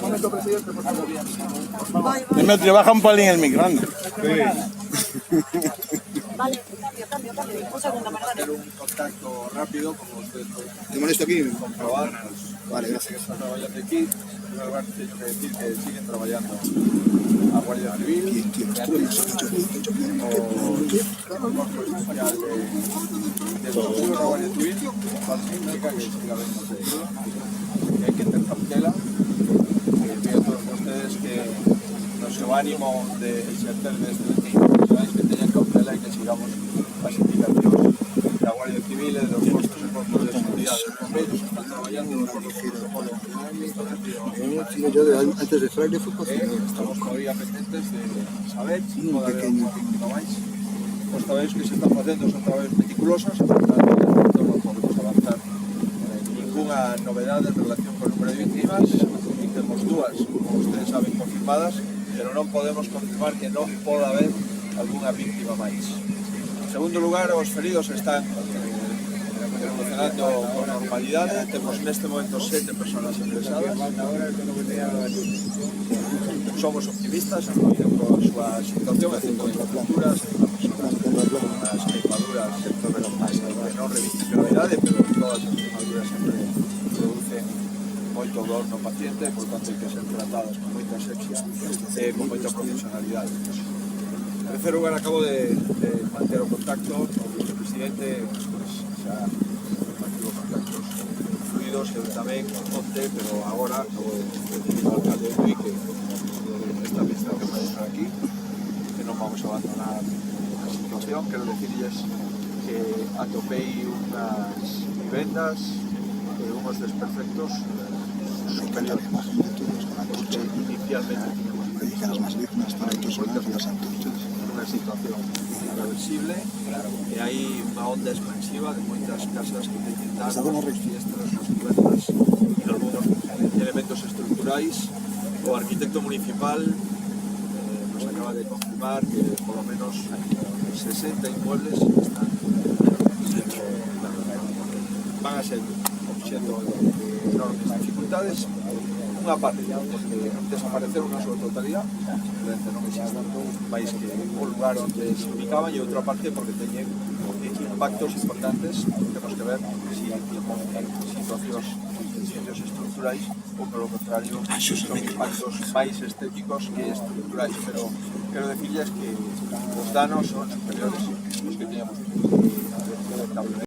Momento, presidente, por favor. Demetrio, baja un pelín el micro, anda. Vale, cambio. Un segundo, Hacer un contacto rápido, como usted ¿Te molesto aquí? comprobar. Vale, Que gracias. están trabajando aquí. En primer lugar, tengo que decir que siguen trabajando a Guardia Civil, Tío, estuve en Cuerpo Especial de Tortura, Guardia Civil, cual significa que siga habiendo que hay que tener cautela. Pido a todos ustedes que nos lleve ánimo de ejercer de este profesionales que tengan cautela y que sigamos las indicaciones de la Guardia Civil, de los puestos y cuerpos de seguridad, de los bomberos, están trabajando en un protocolo. Yo antes de Fraile fue cocinero. Estamos todavía pendientes de saber si puede haber unha víctima máis. Os traballos que se están facendo son traballos meticulosos e, por tanto, de momento non podemos avanzar ninguna novedade en relación con o número de víctimas. E temos dúas, como ustedes saben, confirmadas, pero non podemos confirmar que non pode haber algunha víctima máis. En segundo lugar, os feridos están evolucionando con normalidade. Temos neste momento 7 personas ingresadas. Somos optimistas en relación con a súa situación, é dicir, con fracturas, unhas queimaduras que non revisten gravidade, pero todas as queimaduras sempre producen moito dolor no paciente, por tanto hai que ser tratadas con moita asepsia e con moita profesionalidade. En terceiro lugar, acabo de manter o contacto con o vicepresidente, xa mantivo contactos fluidos, eu tamén con Conte, pero agora acabo de decir ao alcalde de Tui que esta amistad que vai estar aquí, que non vamos a abandonar a situación. Quero decirles que atopei unhas vivendas e unhos desperfectos superiores que inicialmente tiñamos Las más víctimas para que son las antorchas. unha situación irreversible e hai unha onda expansiva de moitas casas que teñen danos, as fiestras, as cubertas e algúns elementos estructurais. O arquitecto municipal nos acaba de confirmar que polo menos 60 inmuebles están van a ser obxeto de enormes dificultades. Unha parte, porque desapareceron na súa totalidad, non existe máis que o lugar onde se ubicaban, e outra parte porque teñen impactos importantes. Temos que ver si situacións de incendios estructurais ou, polo contrario, son impactos máis estéticos que estructurais, pero quero decirles que os danos son superiores aos que teníamos.